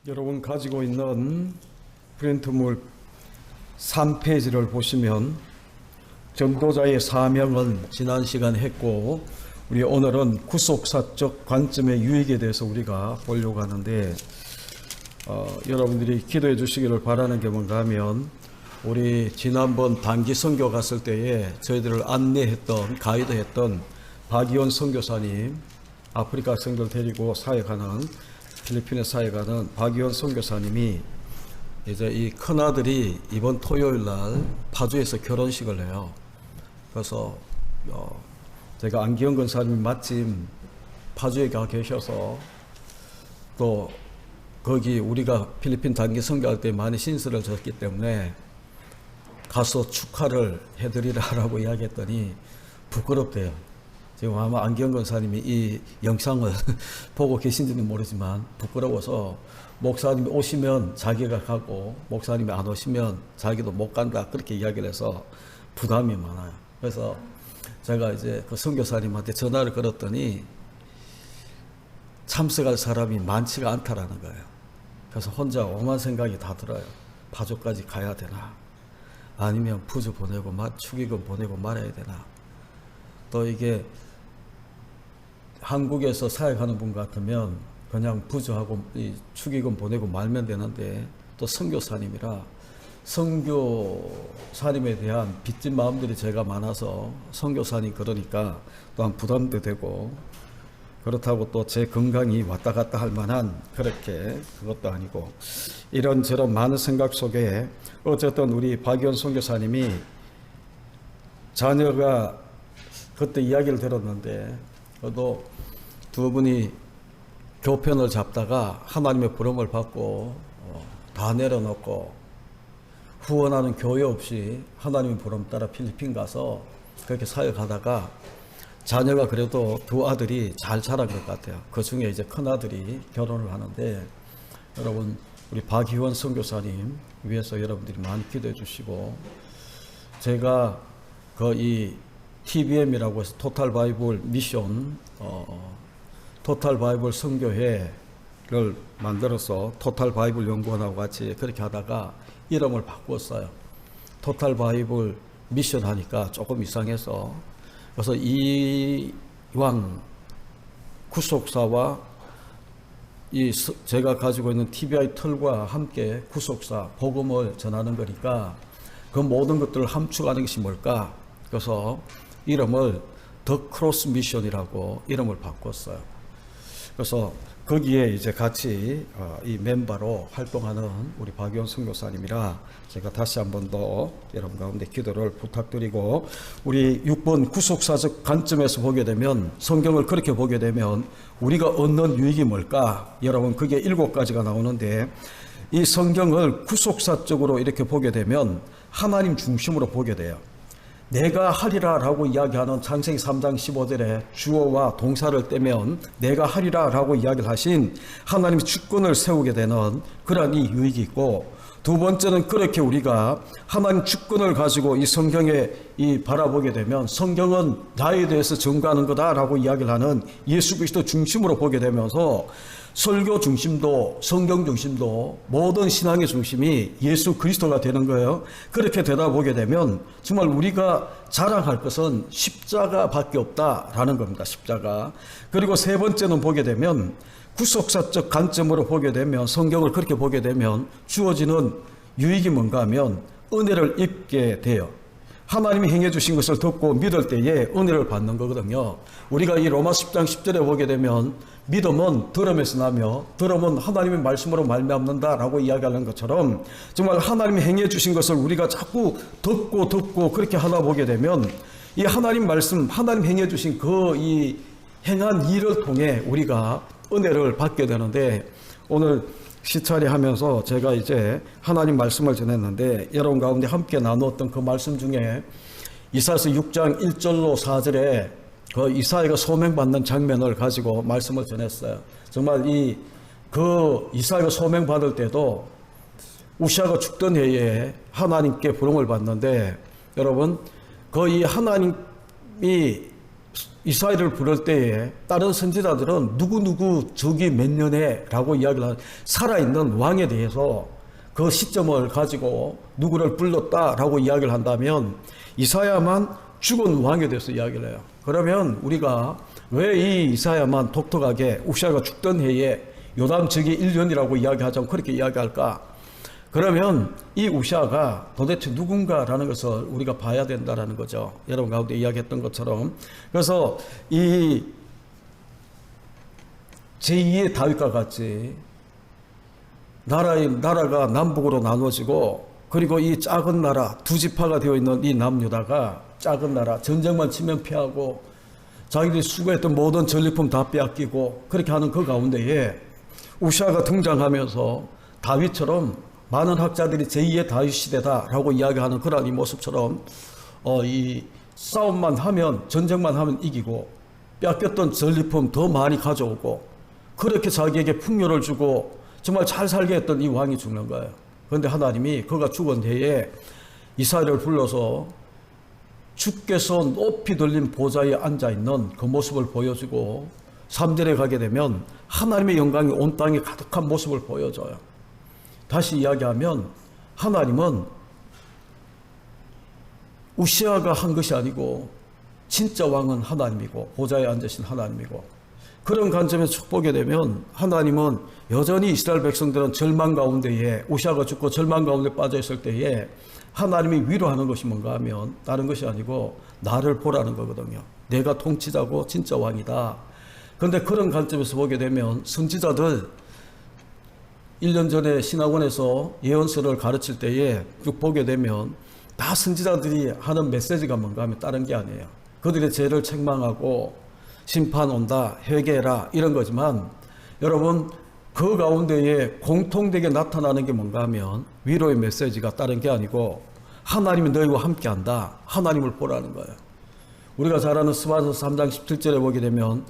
여러분 가지고 있는 프린트물 3페이지를 보시면 전도자의 사명은 지난 시간에 했고, 우리 오늘은 구속사적 관점의 유익에 대해서 우리가 보려고 하는데, 여러분들이 기도해 주시기를 바라는 게 뭔가 하면, 우리 지난번 단기 선교 갔을 때에 저희들을 안내했던, 가이드했던 박이원 선교사님, 아프리카 학생들 데리고 사역하는, 필리핀에 사역하는 박이원 선교사님이 이제 이 큰아들이 이번 토요일 날 파주에서 결혼식을 해요. 그래서 제가 안기영 권사님이 마침 파주에 가 계셔서, 또 거기 우리가 필리핀 단기 선교할 때 많이 신세를 졌기 때문에 가서 축하를 해드리라고 이야기했더니 부끄럽대요. 지금 아마 안기영 권사님이 이 영상을 보고 계신지는 모르지만 부끄러워서, 목사님이 오시면 자기가 가고 목사님이 안 오시면 자기도 못 간다, 그렇게 이야기를 해서 부담이 많아요. 그래서 제가 이제 그 선교사님한테 전화를 걸었더니 참석할 사람이 많지가 않다라는 거예요. 그래서 혼자 오만 생각이 다 들어요. 파주까지 가야 되나, 아니면 부주 보내고 축의금 보내고 말아야 되나. 또 이게 한국에서 사역하는 분 같으면 그냥 부주하고 이 축의금 보내고 말면 되는데, 또 선교사님이라 선교사님에 대한 빚진 마음들이 제가 많아서 선교사님 그러니까 또한 부담도 되고, 그렇다고 또 제 건강이 왔다 갔다 할 만한 그렇게 그것도 아니고, 이런저런 많은 생각 속에 어쨌든 우리 박이원 선교사님이 자녀가 그때 이야기를 들었는데, 저도 두 분이 교편을 잡다가 하나님의 부름을 받고 다 내려놓고 후원하는 교회 없이 하나님의 부름 따라 필리핀 가서 그렇게 사역하다가 자녀가 그래도 두 아들이 잘 자란 것 같아요. 그 중에 이제 큰 아들이 결혼을 하는데, 여러분 우리 박희원 선교사님 위해서 여러분들이 많이 기도해 주시고, 제가 이 TBM이라고 해서 토탈 바이블 미션, 토탈 바이블 선교회를 만들어서 토탈 바이블 연구원하고 같이 그렇게 하다가 이름을 바꿨어요. 토탈 바이블 미션 하니까 조금 이상해서, 그래서 이왕 구속사와 제가 가지고 있는 TBI 틀과 함께 구속사, 복음을 전하는 거니까 그 모든 것들을 함축하는 것이 뭘까? 그래서 이름을 더 크로스 미션이라고 이름을 바꿨어요. 그래서 거기에 이제 같이 이 멤버로 활동하는 우리 박이원 선교사님이라 제가 다시 한 번 더 여러분 가운데 기도를 부탁드리고, 우리 6번 구속사적 관점에서 보게 되면, 성경을 그렇게 보게 되면 우리가 얻는 유익이 뭘까? 여러분 그게 7가지가 나오는데, 이 성경을 구속사적으로 이렇게 보게 되면 하나님 중심으로 보게 돼요. 내가 하리라 라고 이야기하는 창세기 3장 15절에 주어와 동사를 떼면 내가 하리라 라고 이야기를 하신 하나님의 주권을 세우게 되는 그러한 이 유익이 있고, 두 번째는 그렇게 우리가 하나님 주권을 가지고 이 성경에 바라보게 되면 성경은 나에 대해서 증거하는 거다라고 이야기를 하는 예수 그리스도 중심으로 보게 되면서, 설교 중심도 성경 중심도 모든 신앙의 중심이 예수 그리스도가 되는 거예요. 그렇게 되다 보게 되면 정말 우리가 자랑할 것은 십자가밖에 없다라는 겁니다. 십자가. 그리고 세 번째는 보게 되면 구속사적 관점으로 보게 되면, 성경을 그렇게 보게 되면 주어지는 유익이 뭔가 하면 은혜를 입게 돼요. 하나님이 행해 주신 것을 듣고 믿을 때에 은혜를 받는 거거든요. 우리가 이 로마 10장 10절에 보게 되면 믿음은 들음에서 나며 들음은 하나님의 말씀으로 말미암는다라고 이야기하는 것처럼, 정말 하나님이 행해 주신 것을 우리가 자꾸 듣고 그렇게 하다 보게 되면 이 하나님 말씀, 하나님 행해 주신 이 행한 일을 통해 우리가 은혜를 받게 되는데, 오늘 시찰이 하면서 제가 이제 하나님 말씀을 전했는데, 여러분 가운데 함께 나누었던 그 말씀 중에 이사야서 6장 1절로 4절에 그 이사야가 소명받는 장면을 가지고 말씀을 전했어요. 정말 이사야가 소명받을 때도 우시아가 죽던 해에 하나님께 부름을 받는데, 여러분 이 하나님이 이스라엘을 부를 때에 다른 선지자들은 누구누구 저기 몇 년에 라고 이야기를 하는 살아있는 왕에 대해서 그 시점을 가지고 누구를 불렀다라고 이야기를 한다면 이사야만 죽은 왕에 대해서 이야기를 해요. 그러면 우리가 왜 이 이사야만 독특하게 우시아가 죽던 해에 요담 즉위 1년이라고 이야기하지 않고 그렇게 이야기할까? 그러면 이 우시아가 도대체 누군가라는 것을 우리가 봐야 된다는 거죠. 여러분 가운데 이야기했던 것처럼. 그래서 이 제2의 다윗과 같이 나라가 남북으로 나눠지고 그리고 이 작은 나라 두 지파가 되어 있는 이 남유다가 작은 나라 전쟁만 치면 피하고 자기들이 수고했던 모든 전리품 다 빼앗기고 그렇게 하는 그 가운데에 우시아가 등장하면서 다윗처럼 많은 학자들이 제2의 다윗 시대다라고 이야기하는 그런 이 모습처럼 이 싸움만 하면 전쟁만 하면 이기고 빼앗겼던 전리품 더 많이 가져오고 그렇게 자기에게 풍요를 주고 정말 잘 살게 했던 이 왕이 죽는 거예요. 그런데 하나님이 그가 죽은 해에 이스라엘을 불러서 주께서 높이 들린 보좌에 앉아있는 그 모습을 보여주고 3절에 가게 되면 하나님의 영광이 온 땅에 가득한 모습을 보여줘요. 다시 이야기하면 하나님은 우시아가 한 것이 아니고 진짜 왕은 하나님이고 보좌에 앉으신 하나님이고 그런 관점에서 쭉 보게 되면 하나님은 여전히 이스라엘 백성들은 절망 가운데에 우시아가 죽고 절망 가운데 빠져 있을 때에 하나님이 위로하는 것이 뭔가 하면 다른 것이 아니고 나를 보라는 거거든요. 내가 통치자고 진짜 왕이다. 그런데 그런 관점에서 보게 되면 선지자들 1년 전에 신학원에서 예언서를 가르칠 때에 쭉 보게 되면 다 선지자들이 하는 메시지가 뭔가 하면 다른 게 아니에요. 그들의 죄를 책망하고 심판 온다, 회개해라 이런 거지만 여러분 그 가운데에 공통되게 나타나는 게 뭔가 하면 위로의 메시지가 다른 게 아니고 하나님이 너희와 함께한다. 하나님을 보라는 거예요. 우리가 잘 아는 스바서 3장 17절에 보게 되면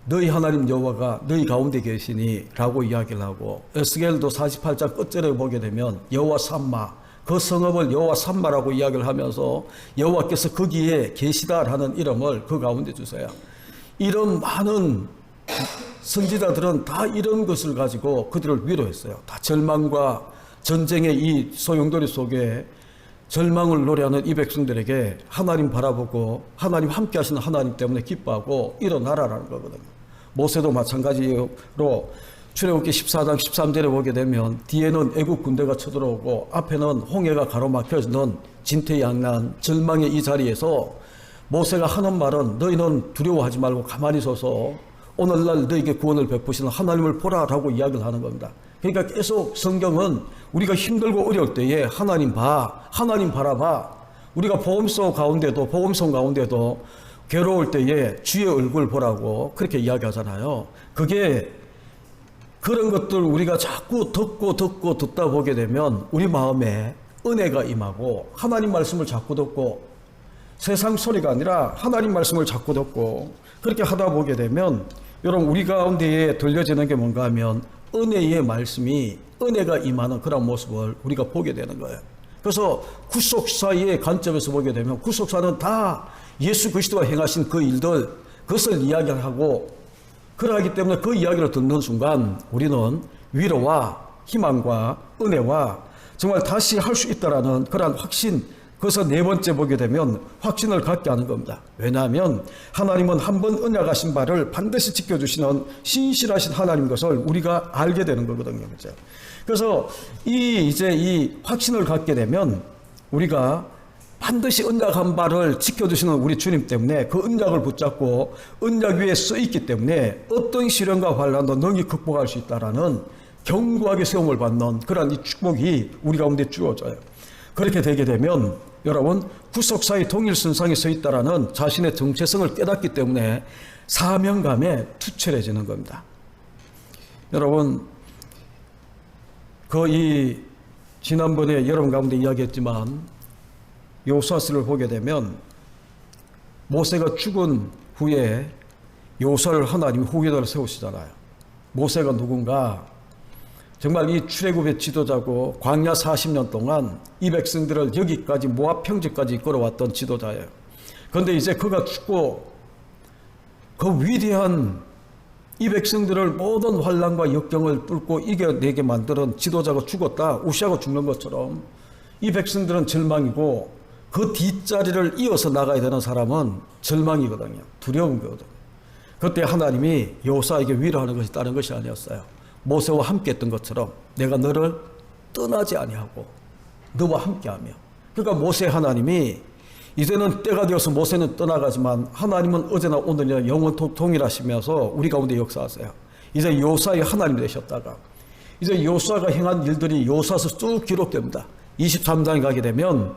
너희 하나님 여호와가 너희 가운데 계시니 라고 이야기를 하고 에스겔도 48장 끝절에 보게 되면 여호와 삼마 그 성읍을 여호와 삼마라고 이야기를 하면서 여호와께서 거기에 계시다라는 이름을 그 가운데 주세요. 이런 많은 선지자들은 다 이런 것을 가지고 그들을 위로했어요. 다 절망과 전쟁의 이 소용돌이 속에 절망을 노래하는 이 백성들에게 하나님 바라보고 하나님 함께 하시는 하나님 때문에 기뻐하고 일어나라라는 거거든요. 모세도 마찬가지로 출애굽기 14장 13절에 보게 되면 뒤에는 애국 군대가 쳐들어오고 앞에는 홍해가 가로막혀있는 진퇴양난 절망의 이 자리에서 모세가 하는 말은 너희는 두려워하지 말고 가만히 서서 오늘날 너희에게 구원을 베푸시는 하나님을 보라라고 이야기를 하는 겁니다. 그러니까 계속 성경은 우리가 힘들고 어려울 때에 하나님 봐, 하나님 바라봐. 우리가 복음서 가운데도 괴로울 때에 주의 얼굴 보라고 그렇게 이야기하잖아요. 그게 그런 것들 우리가 자꾸 듣다 보게 되면 우리 마음에 은혜가 임하고 하나님 말씀을 자꾸 듣고 세상 소리가 아니라 하나님 말씀을 자꾸 듣고 그렇게 하다 보게 되면 여러분 우리 가운데에 들려지는 게 뭔가 하면 은혜의 말씀이 은혜가 임하는 그런 모습을 우리가 보게 되는 거예요. 그래서 구속사의 관점에서 보게 되면 구속사는 다 예수 그리스도가 행하신 그 일들 그것을 이야기하고 그러하기 때문에 그 이야기를 듣는 순간 우리는 위로와 희망과 은혜와 정말 다시 할 수 있다라는 그러한 확신 그래서 네 번째 보게 되면 확신을 갖게 하는 겁니다. 왜냐하면 하나님은 한 번 언약하신 바를 반드시 지켜주시는 신실하신 하나님 것을 우리가 알게 되는 거거든요. 그죠? 그래서 이제 이 확신을 갖게 되면 우리가 반드시 언약한 바를 지켜주시는 우리 주님 때문에 그 언약을 붙잡고 언약 위에 써 있기 때문에 어떤 시련과 환난도 능히 극복할 수 있다라는 견고하게 세움을 받는 그러한 이 축복이 우리 가운데 주어져요. 그렇게 되게 되면 여러분 구속사의 동일선상에 서 있다라는 자신의 정체성을 깨닫기 때문에 사명감에 투철해지는 겁니다. 여러분 이 지난번에 여러분 가운데 이야기했지만 요수아스를 보게 되면 모세가 죽은 후에 요수아를 하나님이 후계자로 세우시잖아요. 모세가 누군가 정말 이 출애굽의 지도자고 광야 40년 동안 이 백성들을 여기까지 모압 평지까지 이끌어왔던 지도자예요. 그런데 이제 그가 죽고 그 위대한 이 백성들을 모든 환난과 역경을 뚫고 이겨내게 만드는 지도자가 죽었다, 우시아가 죽는 것처럼 이 백성들은 절망이고 그 뒷자리를 이어서 나가야 되는 사람은 절망이거든요. 두려운 거거든요. 그때 하나님이 여호수아에게 위로하는 것이 다른 것이 아니었어요. 모세와 함께 했던 것처럼 내가 너를 떠나지 아니하고 너와 함께하며. 그러니까 모세 하나님이 이제는 때가 되어서 모세는 떠나가지만 하나님은 어제나 오늘이나 영원토록 동일하시면서 우리 가운데 역사하세요. 이제 여호수아의 하나님이 되셨다가 이제 여호수아가 행한 일들이 여호수아서 쭉 기록됩니다. 23장에 가게 되면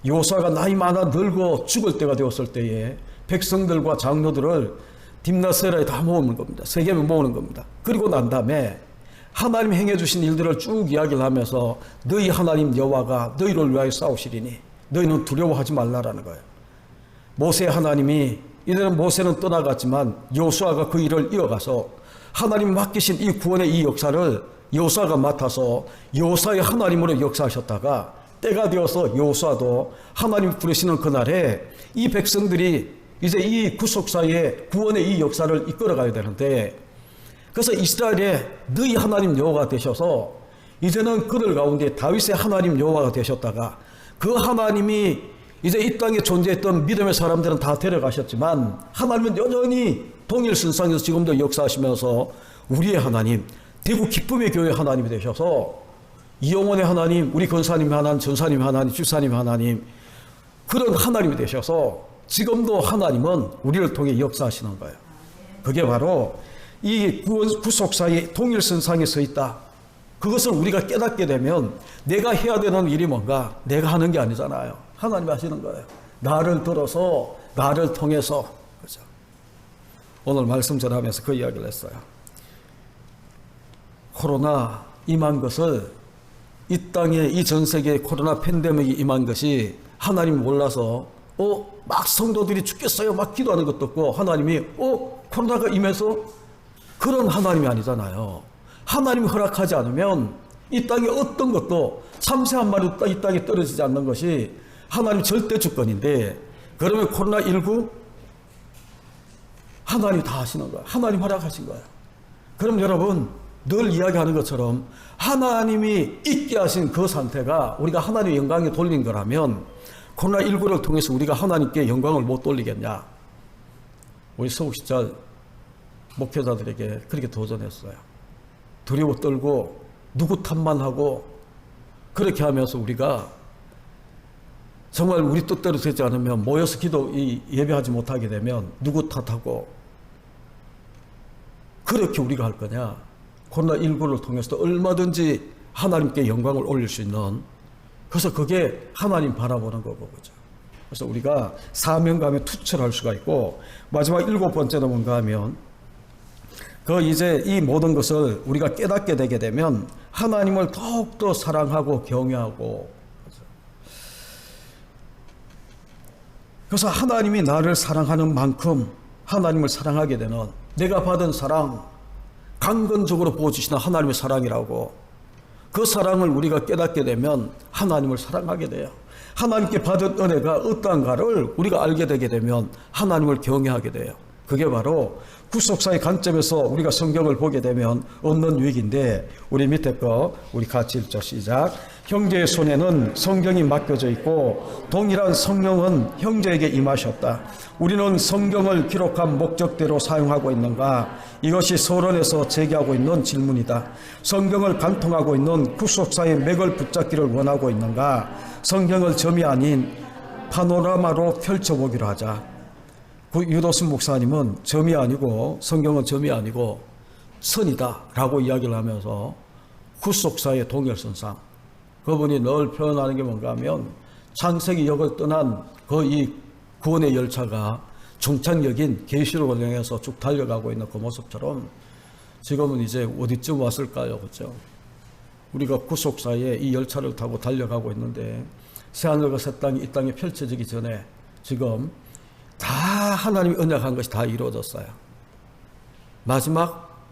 여호수아가 나이 많아 늙어 죽을 때가 되었을 때에 백성들과 장로들을 딥나세라에 다 모으는 겁니다. 세겜에 모으는 겁니다. 그리고 난 다음에 하나님 행해 주신 일들을 쭉 이야기를 하면서 너희 하나님 여호와가 너희를 위하여 싸우시리니 너희는 두려워하지 말라라는 거예요. 모세 하나님이 이제는 모세는 떠나갔지만 여호수아가 그 일을 이어가서 하나님 맡기신 이 구원의 이 역사를 여호수아가 맡아서 여호수아의 하나님으로 역사하셨다가 때가 되어서 여호수아도 하나님 부르시는 그날에 이 백성들이 이제 이 구속사의 구원의 이 역사를 이끌어가야 되는데, 그래서 이스라엘의 너희 하나님 여호와가 되셔서 이제는 그들 가운데 다윗의 하나님 여호와가 되셨다가 그 하나님이 이제 이 땅에 존재했던 믿음의 사람들은 다 데려가셨지만 하나님은 여전히 동일선상에서 지금도 역사하시면서 우리의 하나님, 대구 기쁨의 교회 하나님이 되셔서 이영원의 하나님, 우리 권사님 하나님, 전사님 하나님, 집사님 하나님, 그런 하나님이 되셔서 지금도 하나님은 우리를 통해 역사하시는 거예요. 그게 바로 이 구속사의 동일선상에 서 있다. 그것을 우리가 깨닫게 되면 내가 해야 되는 일이 뭔가 내가 하는 게 아니잖아요. 하나님이 하시는 거예요. 나를 들어서 나를 통해서. 그죠? 오늘 말씀 전하면서 그 이야기를 했어요. 코로나 임한 것을 이 땅에 이 전 세계에 코로나 팬데믹이 임한 것이 하나님 몰라서 막 성도들이 죽겠어요 막 기도하는 것도 없고 하나님이 코로나가 임해서 그런 하나님이 아니잖아요. 하나님이 허락하지 않으면 이 땅에 어떤 것도 참새 한 마리도 이 땅에 떨어지지 않는 것이 하나님 절대 주권인데, 그러면 코로나19 하나님이 다 하시는 거예요. 하나님 허락하신 거예요. 그럼 여러분 늘 이야기하는 것처럼 하나님이 있게 하신 그 상태가 우리가 하나님의 영광에 돌린 거라면 코로나19를 통해서 우리가 하나님께 영광을 못 돌리겠냐. 우리 서울시절 목회자들에게 그렇게 도전했어요. 두려워 떨고 누구 탓만 하고 그렇게 하면서 우리가 정말 우리 뜻대로 되지 않으면 모여서 예배하지 못하게 되면 누구 탓하고 그렇게 우리가 할 거냐. 코로나19를 통해서 얼마든지 하나님께 영광을 올릴 수 있는, 그래서 그게 하나님 바라보는 거고, 그죠. 그래서 우리가 사명감에 투철할 수가 있고, 마지막 7번째는 뭔가 하면 이제 이 모든 것을 우리가 깨닫게 되게 되면 하나님을 더욱더 사랑하고 경외하고, 그래서 하나님이 나를 사랑하는 만큼 하나님을 사랑하게 되는, 내가 받은 사랑, 강건적으로 보여주시는 하나님의 사랑이라고, 그 사랑을 우리가 깨닫게 되면 하나님을 사랑하게 돼요. 하나님께 받은 은혜가 어떠한가를 우리가 알게 되게 되면 하나님을 경외하게 돼요. 그게 바로 구속사의 관점에서 우리가 성경을 보게 되면 얻는 유익인데, 우리 밑에 거 우리 같이 읽죠. 시작. 형제의 손에는 성경이 맡겨져 있고 동일한 성령은 형제에게 임하셨다. 우리는 성경을 기록한 목적대로 사용하고 있는가? 이것이 서론에서 제기하고 있는 질문이다. 성경을 관통하고 있는 구속사의 맥을 붙잡기를 원하고 있는가? 성경을 점이 아닌 파노라마로 펼쳐보기로 하자. 유도순 목사님은 점이 아니고, 성경은 점이 아니고 선이다 라고 이야기를 하면서 구속사의 동일선상, 그분이 늘 표현하는 게 뭔가 하면 창세기역을 떠난 이 구원의 열차가 종착역인 계시록을 향해서 쭉 달려가고 있는 그 모습처럼 지금은 이제 어디쯤 왔을까요? 그렇죠? 우리가 구속사의 이 열차를 타고 달려가고 있는데, 새하늘과 새 땅이 이 땅에 펼쳐지기 전에 지금 다 하나님이 언약한 것이 다 이루어졌어요. 마지막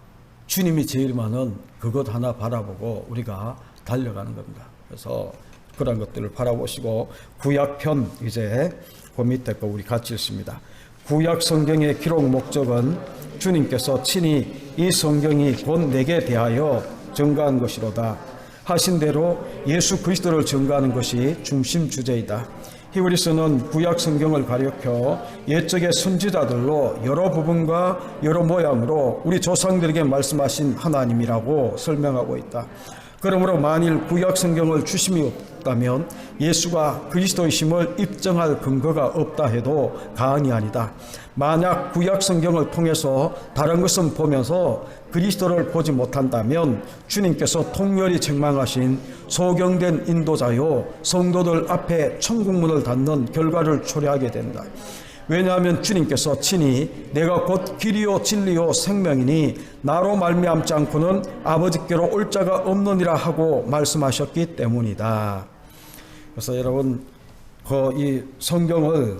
주님이 제일 많은 그것 하나 바라보고 우리가 달려가는 겁니다. 그래서 그런 것들을 바라보시고, 구약편 이제 그 밑에 거 우리 같이 읽습니다. 구약 성경의 기록 목적은 주님께서 친히 이 성경이 곧 내게 대하여 증거한 것이로다 하신 대로 예수 그리스도를 증거하는 것이 중심 주제이다. 히브리서는 구약 성경을 가리켜 옛적의 선지자들로 여러 부분과 여러 모양으로 우리 조상들에게 말씀하신 하나님이라고 설명하고 있다. 그러므로 만일 구약 성경을 주심이 없다면 예수가 그리스도이심을 입증할 근거가 없다 해도 과언이 아니다. 만약 구약 성경을 통해서 다른 것은 보면서 그리스도를 보지 못한다면 주님께서 통렬히 책망하신 소경된 인도자요 성도들 앞에 천국문을 닫는 결과를 초래하게 된다. 왜냐하면 주님께서 친히 내가 곧 길이요 진리요 생명이니 나로 말미암지 않고는 아버지께로 올 자가 없느니라 하고 말씀하셨기 때문이다. 그래서 여러분 이 성경을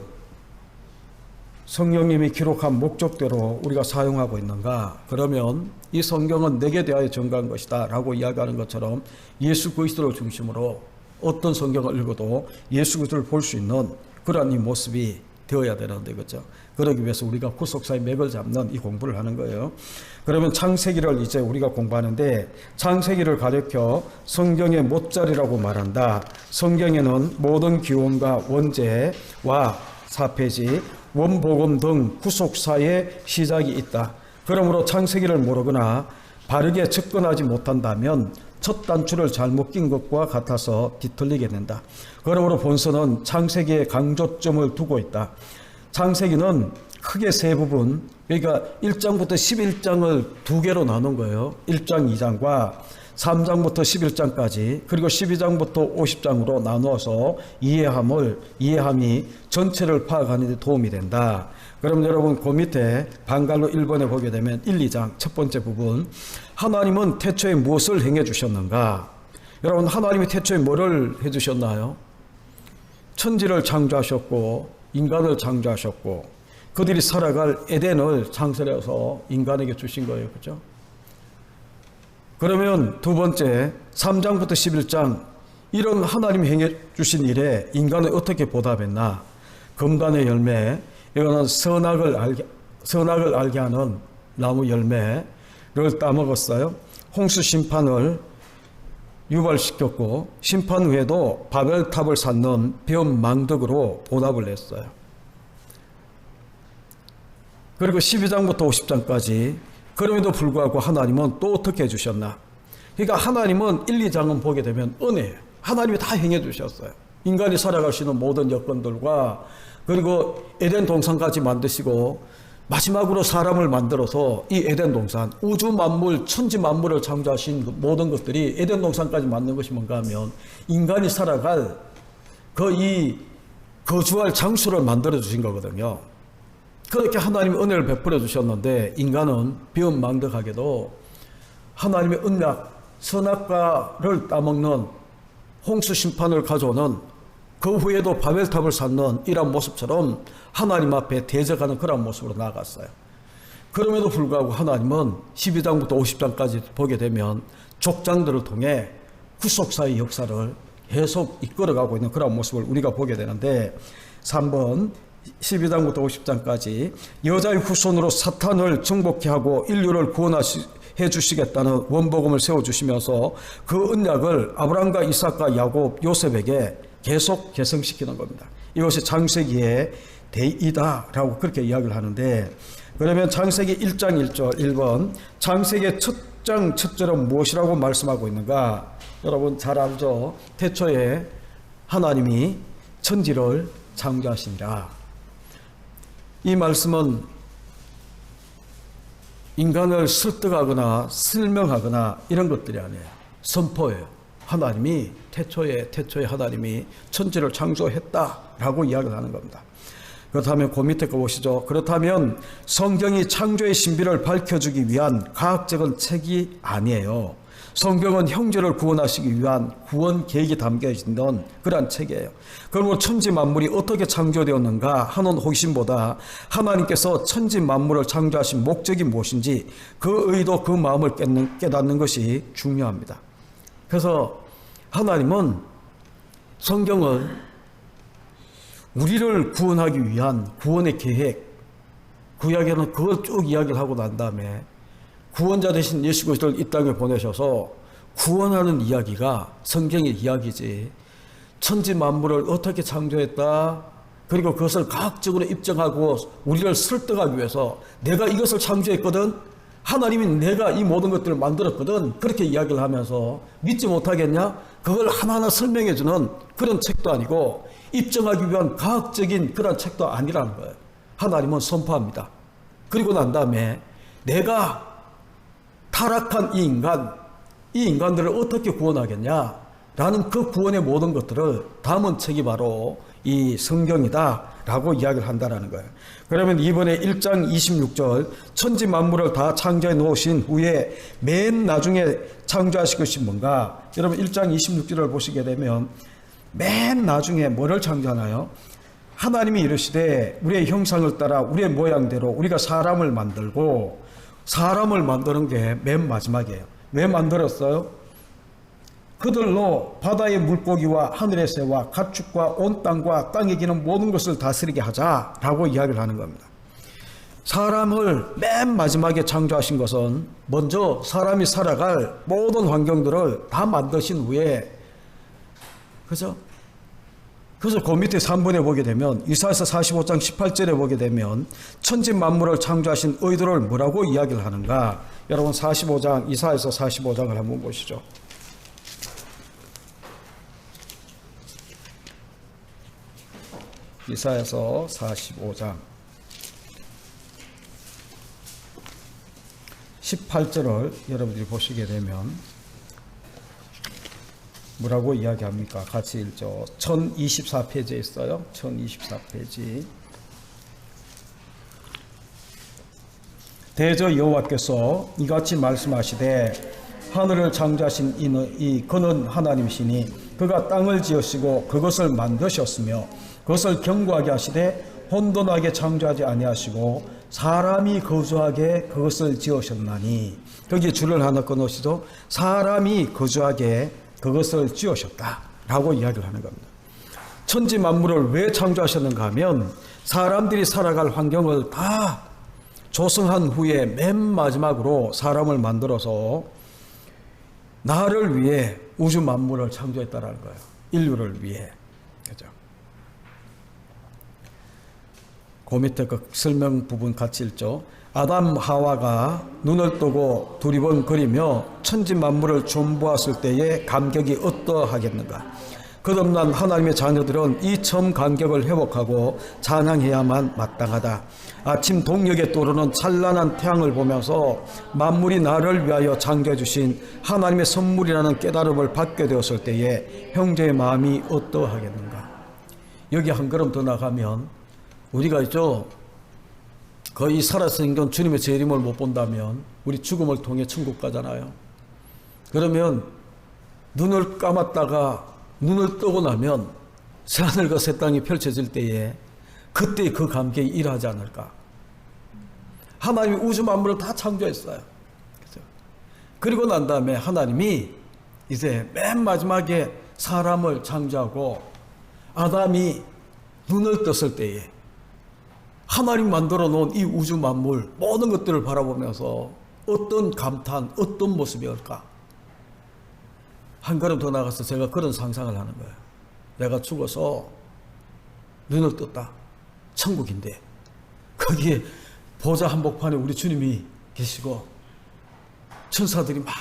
성령님이 기록한 목적대로 우리가 사용하고 있는가? 그러면 이 성경은 내게 대하여 증거한 것이다 라고 이야기하는 것처럼 예수 그리스도를 중심으로 어떤 성경을 읽어도 예수 그리스도를 볼 수 있는 그러한 이 모습이 되어야 되는데, 그렇죠? 그러기 위해서 우리가 구속사의 맥을 잡는 이 공부를 하는 거예요. 그러면 창세기를 이제 우리가 공부하는데, 창세기를 가리켜 성경의 못자리라고 말한다. 성경에는 모든 기원과 원죄와 사폐지, 원복음 등 구속사의 시작이 있다. 그러므로 창세기를 모르거나 바르게 접근하지 못한다면 첫 단추를 잘못 낀 것과 같아서 뒤틀리게 된다. 그러므로 본서는 창세기에 강조점을 두고 있다. 창세기는 크게 세 부분, 그러니까 1장부터 11장을 두 개로 나눈 거예요. 1장, 2장과 3장부터 11장까지, 그리고 12장부터 50장으로 나누어서 이해함이 전체를 파악하는 데 도움이 된다. 그럼 여러분 그 밑에 방갈로 1번에 보게 되면 1, 2장 첫 번째 부분, 하나님은 태초에 무엇을 행해 주셨는가? 여러분 하나님이 태초에 뭐를 해 주셨나요? 천지를 창조하셨고 인간을 창조하셨고 그들이 살아갈 에덴을 창설해서 인간에게 주신 거예요. 그렇죠? 그러면 두 번째 3장부터 11장, 이런 하나님이 행해 주신 일에 인간은 어떻게 보답했나? 금단의 열매, 이거는 선악을 알게 하는 나무 열매를 따먹었어요. 홍수 심판을 유발시켰고 심판 후에도 바벨탑을 쌓는 변망덕으로 보답을 했어요. 그리고 12장부터 50장까지, 그럼에도 불구하고 하나님은 또 어떻게 해주셨나? 그러니까 하나님은 1, 2장은 보게 되면 은혜예요. 하나님이 다 행해 주셨어요. 인간이 살아갈 수 있는 모든 여건들과, 그리고 에덴 동산까지 만드시고 마지막으로 사람을 만들어서 이 에덴 동산, 우주 만물, 천지 만물을 창조하신 모든 것들이 에덴 동산까지 만든 것이 뭔가 하면 인간이 살아갈 이 거주할 장소를 만들어 주신 거거든요. 그렇게 하나님이 은혜를 베풀어 주셨는데 인간은 비언망덕하게도 하나님의 언약, 선악과를 따먹는 홍수 심판을 가져오는, 그 후에도 바벨탑을 쌓는 이런 모습처럼 하나님 앞에 대적하는 그런 모습으로 나아갔어요. 그럼에도 불구하고 하나님은 12장부터 50장까지 보게 되면 족장들을 통해 구속사의 역사를 계속 이끌어가고 있는 그런 모습을 우리가 보게 되는데, 3번 12장부터 50장까지 여자의 후손으로 사탄을 정복케 하고 인류를 구원해 주시겠다는 원복음을 세워주시면서 그 언약을 아브라함과 이삭과 야곱, 요셉에게 계속 계승시키는 겁니다. 이것이 창세기의 대이다라고 그렇게 이야기를 하는데, 그러면 창세기 1장 1절 1번, 창세기의 첫 장 첫 절은 무엇이라고 말씀하고 있는가? 여러분 잘 알죠? 태초에 하나님이 천지를 창조하시니라. 이 말씀은 인간을 설득하거나 설명하거나 이런 것들이 아니에요. 선포예요. 하나님이 태초에 하나님이 천지를 창조했다라고 이야기를 하는 겁니다. 그렇다면 그 밑에 거 보시죠. 그렇다면 성경이 창조의 신비를 밝혀주기 위한 과학적인 책이 아니에요. 성경은 형제를 구원하시기 위한 구원 계획이 담겨 있는 그러한 책이에요. 그러므로 천지 만물이 어떻게 창조되었는가 하는 호기심보다 하나님께서 천지 만물을 창조하신 목적이 무엇인지 그 의도, 그 마음을 깨닫는 것이 중요합니다. 그래서 하나님은 성경을 우리를 구원하기 위한 구원의 계획, 구약에는 그걸 쭉 이야기를 하고 난 다음에 구원자 되신 예수 그리스도를 이 땅에 보내셔서 구원하는 이야기가 성경의 이야기지, 천지 만물을 어떻게 창조했다, 그리고 그것을 과학적으로 입증하고 우리를 설득하기 위해서 내가 이것을 창조했거든, 하나님이 내가 이 모든 것들을 만들었거든, 그렇게 이야기를 하면서 믿지 못하겠냐? 그걸 하나하나 설명해 주는 그런 책도 아니고 입증하기 위한 과학적인 그런 책도 아니라는 거예요. 하나님은 선포합니다. 그리고 난 다음에 내가 타락한 이 인간들을 어떻게 구원하겠냐 라는 그 구원의 모든 것들을 담은 책이 바로 이 성경이다 라고 이야기를 한다는 거예요. 그러면 이번에 1장 26절 천지 만물을 다 창조해 놓으신 후에 맨 나중에 창조하실 것이 뭔가? 여러분 1장 26절을 보시게 되면 맨 나중에 뭐를 창조하나요? 하나님이 이르시되 우리의 형상을 따라 우리의 모양대로 우리가 사람을 만들고, 사람을 만드는 게 맨 마지막이에요. 왜 만들었어요? 그들로 바다의 물고기와 하늘의 새와 가축과 온 땅과 땅에 기는 모든 것을 다스리게 하자라고 이야기를 하는 겁니다. 사람을 맨 마지막에 창조하신 것은 먼저 사람이 살아갈 모든 환경들을 다 만드신 후에, 그죠? 그래서 그 밑에 3번에 보게 되면 이사야서 45장 18절에 보게 되면 천지 만물을 창조하신 의도를 뭐라고 이야기를 하는가? 여러분 45장, 이사야서 45장을 한번 보시죠. 이사야서 45장 18절을 여러분들이 보시게 되면 뭐라고 이야기합니까? 같이 읽죠. 1024페이지에 있어요. 1024페이지. 대저 여호와께서 이같이 말씀하시되 하늘을 창조하신 그는 하나님이시니 그가 땅을 지으시고 그것을 만드셨으며 그것을 견고하게 하시되 혼돈하게 창조하지 아니하시고 사람이 거주하게 그것을 지으셨나니, 거기에 줄을 하나 끊으시죠. 사람이 거주하게 그것을 지으셨다라고 이야기를 하는 겁니다. 천지 만물을 왜 창조하셨는가 하면 사람들이 살아갈 환경을 다 조성한 후에 맨 마지막으로 사람을 만들어서 나를 위해 우주 만물을 창조했다라는 거예요. 인류를 위해. 그죠? 그 밑에 그 설명 부분 같이 읽죠. 아담 하와가 눈을 뜨고 두리번거리며 천지 만물을 존보았을 때의 감격이 어떠하겠는가? 거듭난 하나님의 자녀들은 이 처음 감격을 회복하고 찬양해야만 마땅하다. 아침 동력에 떠오르는 찬란한 태양을 보면서 만물이 나를 위하여 창조해 주신 하나님의 선물이라는 깨달음을 받게 되었을 때에 형제의 마음이 어떠하겠는가? 여기 한 걸음 더 나가면 우리가 있죠, 거의 살아서 생전 주님의 재림을 못 본다면 우리 죽음을 통해 천국 가잖아요. 그러면 눈을 감았다가 눈을 뜨고 나면 새하늘과 새 땅이 펼쳐질 때에 그때 그 감격이 일하지 않을까. 하나님이 우주 만물을 다 창조했어요. 그렇죠? 그리고 난 다음에 하나님이 이제 맨 마지막에 사람을 창조하고 아담이 눈을 떴을 때에 하나님 만들어 놓은 이 우주 만물 모든 것들을 바라보면서 어떤 감탄, 어떤 모습이었을까? 한 걸음 더 나가서 제가 그런 상상을 하는 거예요. 내가 죽어서 눈을 떴다. 천국인데 거기에 보좌 한복판에 우리 주님이 계시고 천사들이 막,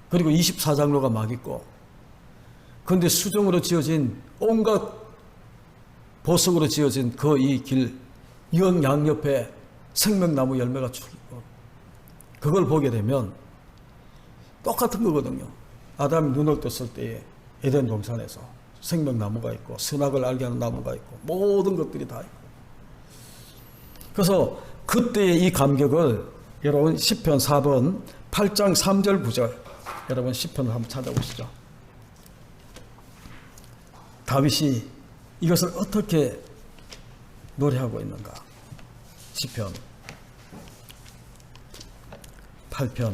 그리고 24장로가 막 있고, 그런데 수정으로 지어진 온갖 보석으로 지어진 그 이 길 양옆에 생명나무 열매가 쭉 있고, 그걸 보게 되면 똑같은 거거든요. 아담이 눈을 떴을 때에 에덴 동산에서 생명나무가 있고 선악을 알게 하는 나무가 있고 모든 것들이 다 있고, 그래서 그때의 이 감격을 여러분 시편 4번 8장 3절 9절 여러분 시편을 한번 찾아보시죠. 다윗이 이것을 어떻게 노래하고 있는가? 시편 8편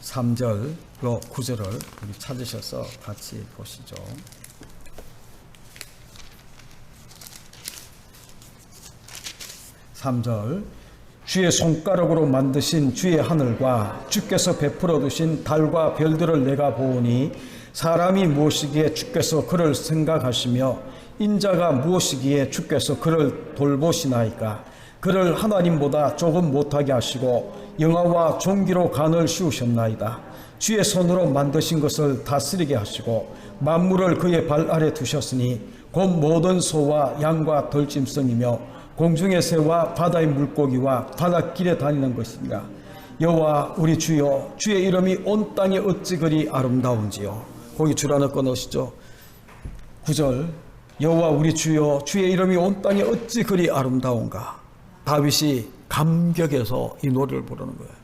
3절로 9절을 찾으셔서 같이 보시죠. 3절 주의 손가락으로 만드신 주의 하늘과 주께서 베풀어 두신 달과 별들을 내가 보오니 사람이 무엇이기에 주께서 그를 생각하시며 인자가 무엇이기에 주께서 그를 돌보시나이까. 그를 하나님보다 조금 못하게 하시고 영화와 종기로 간을 씌우셨나이다. 주의 손으로 만드신 것을 다스리게 하시고 만물을 그의 발 아래 두셨으니 곧 모든 소와 양과 들짐승이며 공중의 새와 바다의 물고기와 바닷길에 다니는 것이니라. 여호와 우리 주여, 주의 이름이 온 땅에 어찌 그리 아름다운지요. 거기 줄 하나 꺼놓으시죠. 9절 여호와 우리 주여, 주의 이름이 온 땅에 어찌 그리 아름다운가. 다윗이 감격해서 이 노래를 부르는 거예요.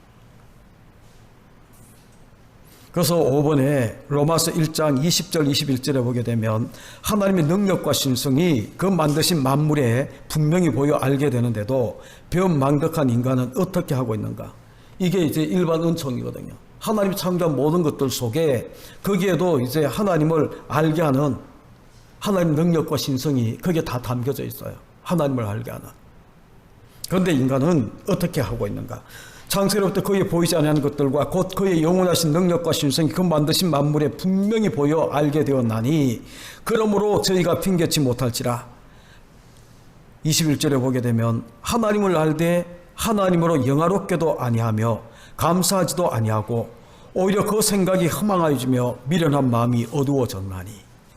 그래서 5번에 로마서 1장 20절 21절에 보게 되면 하나님의 능력과 신성이 그 만드신 만물에 분명히 보여 알게 되는데도 배은망덕한 인간은 어떻게 하고 있는가. 이게 이제 일반 은총이거든요. 하나님이 창조한 모든 것들 속에 거기에도 이제 하나님을 알게 하는 하나님의 능력과 신성이 거기에 다 담겨져 있어요. 하나님을 알게 하는. 그런데 인간은 어떻게 하고 있는가. 창세로부터 그의 보이지 않는 것들과 곧 그의 영원하신 능력과 신성이 그 만드신 만물에 분명히 보여 알게 되었나니 그러므로 저희가 핑계치 못할지라. 21절에 보게 되면 하나님을 알되 하나님으로 영화롭게도 아니하며 감사하지도 아니하고 오히려 그 생각이 허망하여지며 미련한 마음이 어두워졌나니.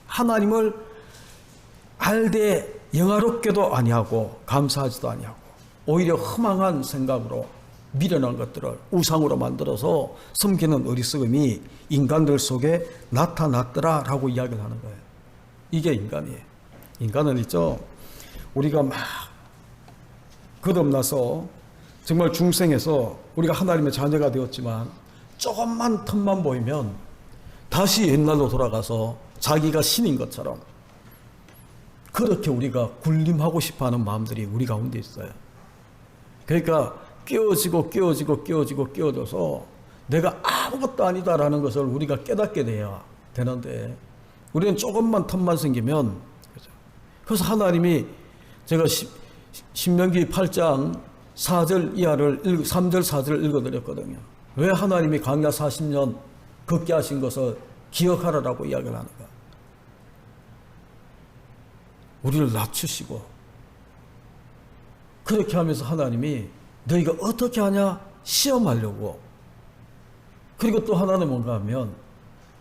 하나님을 알되 영화롭게도 아니하고 감사하지도 아니하고 오히려 허망한 생각으로 미련한 것들을 우상으로 만들어서 섬기는 어리석음이 인간들 속에 나타났더라라고 이야기를 하는 거예요. 이게 인간이에요. 인간은 있죠. 우리가 막 거듭나서 정말 중생에서 우리가 하나님의 자녀가 되었지만 조금만 틈만 보이면 다시 옛날로 돌아가서 자기가 신인 것처럼 그렇게 우리가 군림하고 싶어하는 마음들이 우리 가운데 있어요. 그러니까 끼워져서 내가 아무것도 아니다라는 것을 우리가 깨닫게 돼야 되는데 우리는 조금만 틈만 생기면, 그래서 하나님이 제가 신명기 8장 4절 이하를 3절 4절을 읽어드렸거든요. 왜 하나님이 광야 40년 걷게 하신 것을 기억하라라고 이야기를 하는가. 우리를 낮추시고 그렇게 하면서 하나님이 너희가 어떻게 하냐 시험하려고. 그리고 또 하나는 뭔가 하면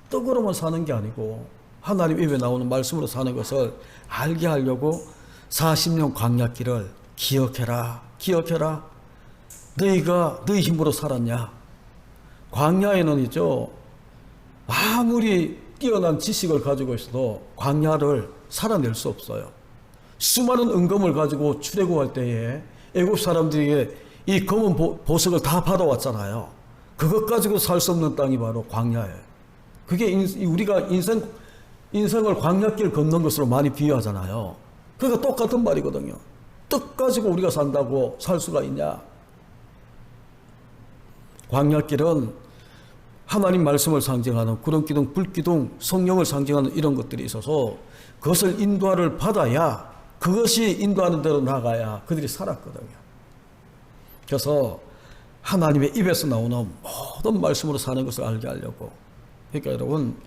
떡으로만 사는 게 아니고 하나님 입에 나오는 말씀으로 사는 것을 알게 하려고 40년 광야길을 기억해라. 너희가 너희 힘으로 살았냐. 광야에는 있죠, 아무리 뛰어난 지식을 가지고 있어도 광야를 살아낼 수 없어요. 수많은 은검을 가지고 출애굽할 때에 애굽 사람들에게 이 검은 보석을 다 받아왔잖아요. 그것 가지고 살 수 없는 땅이 바로 광야예요. 그게 우리가 인생을 광야길 걷는 것으로 많이 비유하잖아요. 그러니까 똑같은 말이거든요. 떡 가지고 우리가 산다고 살 수가 있냐. 광야길은 하나님 말씀을 상징하는 구름기둥, 불기둥, 성령을 상징하는 이런 것들이 있어서 그것을 인도를 받아야, 그것이 인도하는 대로 나가야 그들이 살았거든요. 그래서 하나님의 입에서 나오는 모든 말씀으로 사는 것을 알게 하려고. 그러니까 여러분,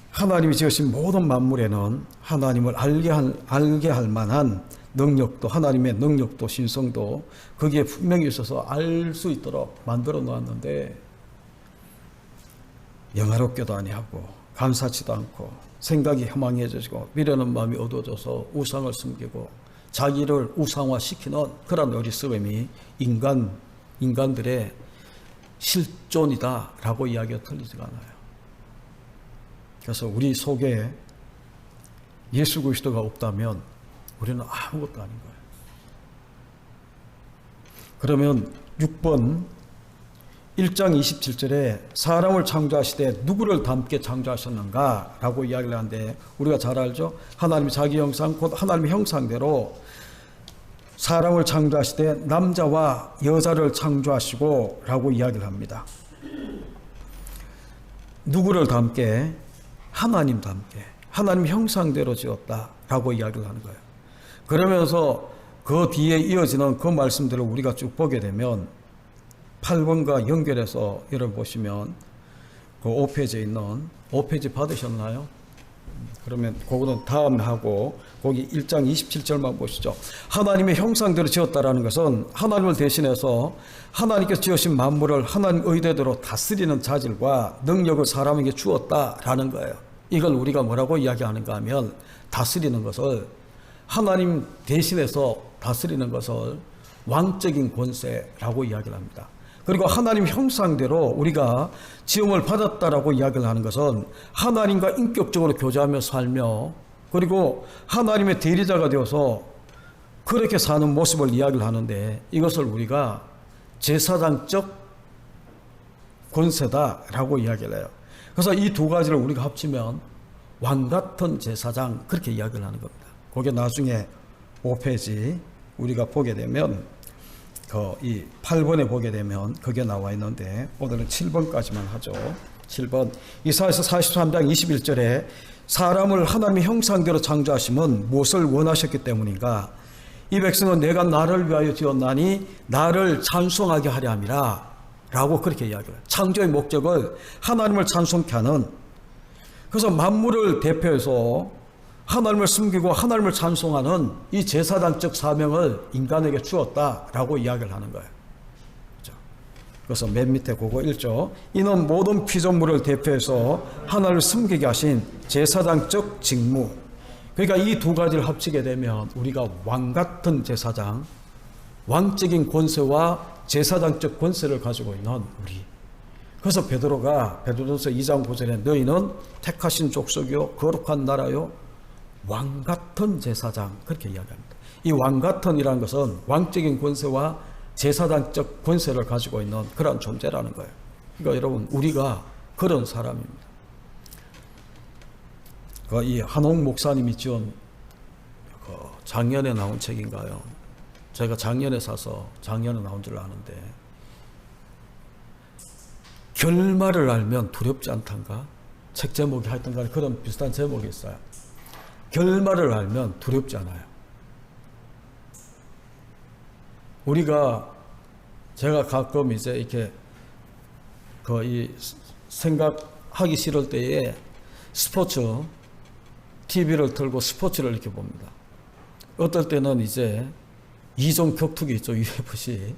하나님이 지으신 모든 만물에는 하나님을 알게 할 만한 능력도, 하나님의 능력도 신성도 거기에 분명히 있어서 알 수 있도록 만들어 놓았는데 영화롭게도 아니하고 감사치도 않고 생각이 허망해지고 미련한 마음이 어두워져서 우상을 숨기고 자기를 우상화시키는 그런 어리석음이 인간들의 실존이다라고 이야기가 틀리지가 않아요. 그래서 우리 속에 예수 그리스도가 없다면 우리는 아무것도 아닌 거예요. 그러면 6번 1장 27절에 사람을 창조하시되 누구를 닮게 창조하셨는가 라고 이야기를 하는데 우리가 잘 알죠. 하나님이 자기 형상 곧 하나님의 형상대로 사람을 창조하시되 남자와 여자를 창조하시고 라고 이야기를 합니다. 누구를 닮게? 하나님 닮게, 하나님 형상대로 지었다 라고 이야기를 하는 거예요. 그러면서 그 뒤에 이어지는 그 말씀들을 우리가 쭉 보게 되면 8번과 연결해서 여러분 보시면 그 5페이지에 있는 5페이지 받으셨나요? 그러면 그거는 다음에 하고 거기 1장 27절만 보시죠. 하나님의 형상대로 지었다라는 것은 하나님을 대신해서 하나님께서 지으신 만물을 하나님 의대대로 다스리는 자질과 능력을 사람에게 주었다라는 거예요. 이걸 우리가 뭐라고 이야기하는가 하면 다스리는 것을 하나님 대신해서 다스리는 것을 왕적인 권세라고 이야기를 합니다. 그리고 하나님 형상대로 우리가 지음을 받았다라고 이야기를 하는 것은 하나님과 인격적으로 교제하며 살며 그리고 하나님의 대리자가 되어서 그렇게 사는 모습을 이야기를 하는데 이것을 우리가 제사장적 권세다라고 이야기를 해요. 그래서 이 두 가지를 우리가 합치면 왕같은 제사장 그렇게 이야기를 하는 겁니다. 그게 나중에 5페이지 우리가 보게 되면 이 8번에 보게 되면 그게 나와 있는데 오늘은 7번까지만 하죠. 7번 이사야서 43장 21절에 사람을 하나님의 형상대로 창조하심은 무엇을 원하셨기 때문인가? 이 백성은 내가 나를 위하여 지었나니 나를 찬송하게 하려 함이라 라고 그렇게 이야기해요. 창조의 목적을 하나님을 찬송케 하는, 그래서 만물을 대표해서 하나님을 숨기고 하나님을 찬송하는 이 제사장적 사명을 인간에게 주었다라고 이야기를 하는 거예요. 그래서 맨 밑에 그거 1조 이는 모든 피조물을 대표해서 하나님을 숨기게 하신 제사장적 직무. 그러니까 이 두 가지를 합치게 되면 우리가 왕같은 제사장, 왕적인 권세와 제사장적 권세를 가지고 있는 우리. 그래서 베드로전서 2장 9절에 너희는 택하신 족속이요 거룩한 나라요 왕같은 제사장 그렇게 이야기합니다. 이 왕같은이라는 것은 왕적인 권세와 제사장적 권세를 가지고 있는 그런 존재라는 거예요. 그러니까 여러분 우리가 그런 사람입니다. 이 한옥 목사님이 지은 작년에 나온 책인가요? 제가 작년에 사서 작년에 나온 줄 아는데 결말을 알면 두렵지 않단가? 책 제목이 하여튼 간에 그런 비슷한 제목이 있어요. 결말을 알면 두렵지 않아요. 제가 가끔 이제 이렇게 생각하기 싫을 때에 스포츠 TV를 틀고 스포츠를 이렇게 봅니다. 어떨 때는 이제 이종 격투기 있죠. UFC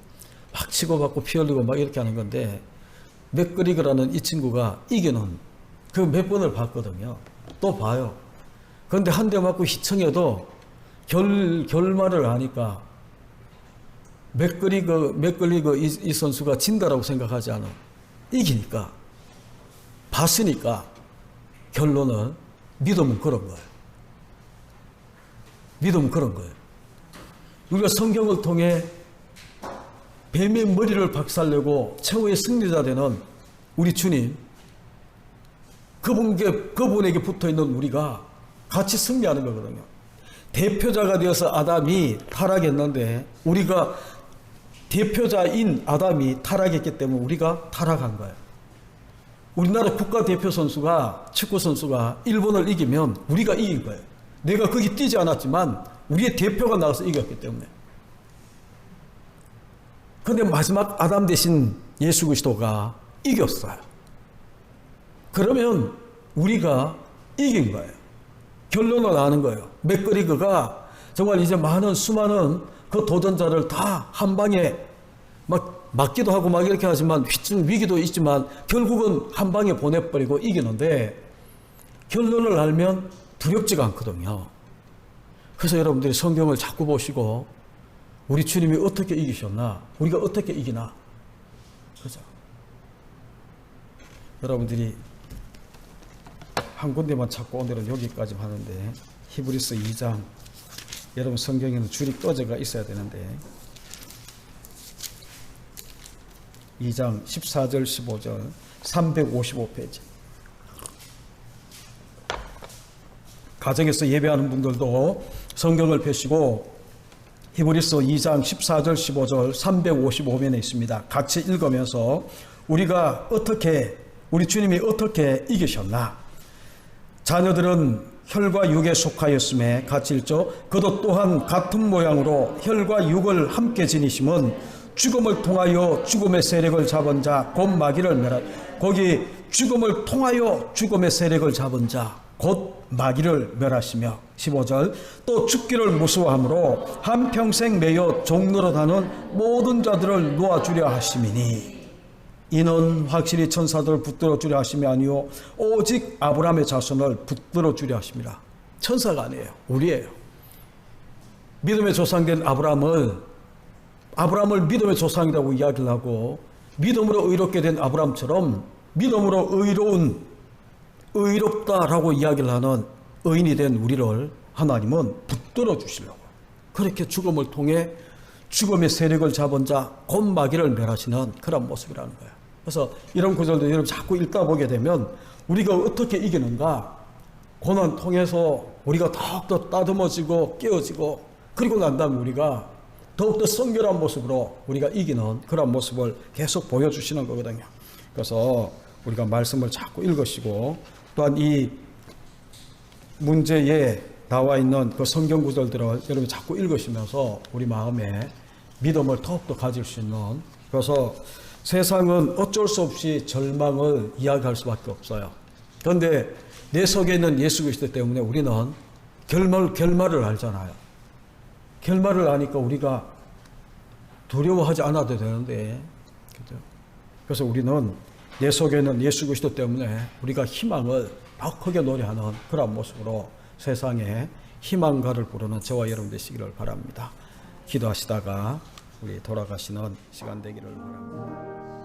막 치고받고 피 흘리고 막 이렇게 하는 건데 맥그리거라는 이 친구가 이기는 그 몇 번을 봤거든요. 또 봐요. 그런데 한 대 맞고 희청해도 결말을 아니까 맥글리거 이 선수가 진다라고 생각하지 않아. 이기니까 봤으니까 결론은 믿음은 그런 거예요. 믿음은 그런 거예요. 우리가 성경을 통해 뱀의 머리를 박살내고 최후의 승리자 되는 우리 주님, 그분에게 붙어있는 우리가 같이 승리하는 거거든요. 대표자가 되어서 아담이 타락했는데 우리가 대표자인 아담이 타락했기 때문에 우리가 타락한 거예요. 우리나라 국가대표 선수가, 축구 선수가 일본을 이기면 우리가 이긴 거예요. 내가 거기 뛰지 않았지만 우리의 대표가 나와서 이겼기 때문에. 그런데 마지막 아담 대신 예수 그리스도가 이겼어요. 그러면 우리가 이긴 거예요. 결론을 아는 거예요. 맥그리거가 정말 이제 수많은 그 도전자를 다 한 방에 막 맞기도 하고 막 이렇게 하지만 위기도 있지만 결국은 한 방에 보내버리고 이기는데 결론을 알면 두렵지가 않거든요. 그래서 여러분들이 성경을 자꾸 보시고 우리 주님이 어떻게 이기셨나? 우리가 어떻게 이기나? 그죠? 여러분들이 한 군데만 찾고 오늘은 여기까지 하는데 히브리서 2장 여러분 성경에는 줄이 꺼져가 있어야 되는데 2장 14절 15절 355페이지 가정에서 예배하는 분들도 성경을 펴시고 히브리서 2장 14절 15절 355면에 있습니다. 같이 읽으면서 우리 주님이 어떻게 이기셨나? 자녀들은 혈과 육에 속하였음에 같이 읽죠. 그도 또한 같은 모양으로 혈과 육을 함께 지니심은 죽음을 통하여 죽음의 세력을 잡은 자 곧 마귀를 멸하. 거기 죽음을 통하여 죽음의 세력을 잡은 자 곧 마귀를 멸하시며 15절 또 죽기를 무서워함으로 한평생 매여 종노릇하는 모든 자들을 놓아주려 하심이니 이는 확실히 천사들을 붙들어 주려 하심이 아니요 오직 아브라함의 자손을 붙들어 주려 하심이라. 천사가 아니에요. 우리예요. 믿음의 조상된 아브라함을 믿음의 조상이라고 이야기를 하고 믿음으로 의롭게 된 아브라함처럼 믿음으로 의롭다라고 이야기를 하는 의인이 된 우리를 하나님은 붙들어 주시려고 그렇게 죽음을 통해 죽음의 세력을 잡은 자 곧 마귀를 멸하시는 그런 모습이라는 거예요. 그래서 이런 구절도 여러분 자꾸 읽다 보게 되면 우리가 어떻게 이기는가, 고난 통해서 우리가 더욱더 따듬어지고 깨어지고 그리고 난 다음에 우리가 더욱더 성결한 모습으로 우리가 이기는 그런 모습을 계속 보여주시는 거거든요. 그래서 우리가 말씀을 자꾸 읽으시고 또한 이 문제에 나와 있는 그 성경 구절들을 여러분 자꾸 읽으시면서 우리 마음에 믿음을 더욱더 가질 수 있는, 그래서 세상은 어쩔 수 없이 절망을 이야기할 수밖에 없어요. 그런데 내 속에 있는 예수 그리스도 때문에 우리는 결말을 알잖아요. 결말을 아니까 우리가 두려워하지 않아도 되는데, 그죠? 그래서 우리는 내 속에 있는 예수 그리스도 때문에 우리가 희망을 더 크게 노래하는 그런 모습으로 세상에 희망가를 부르는 저와 여러분 되시기를 바랍니다. 기도하시다가 우리 돌아가시는 시간 되기를 바랍니다.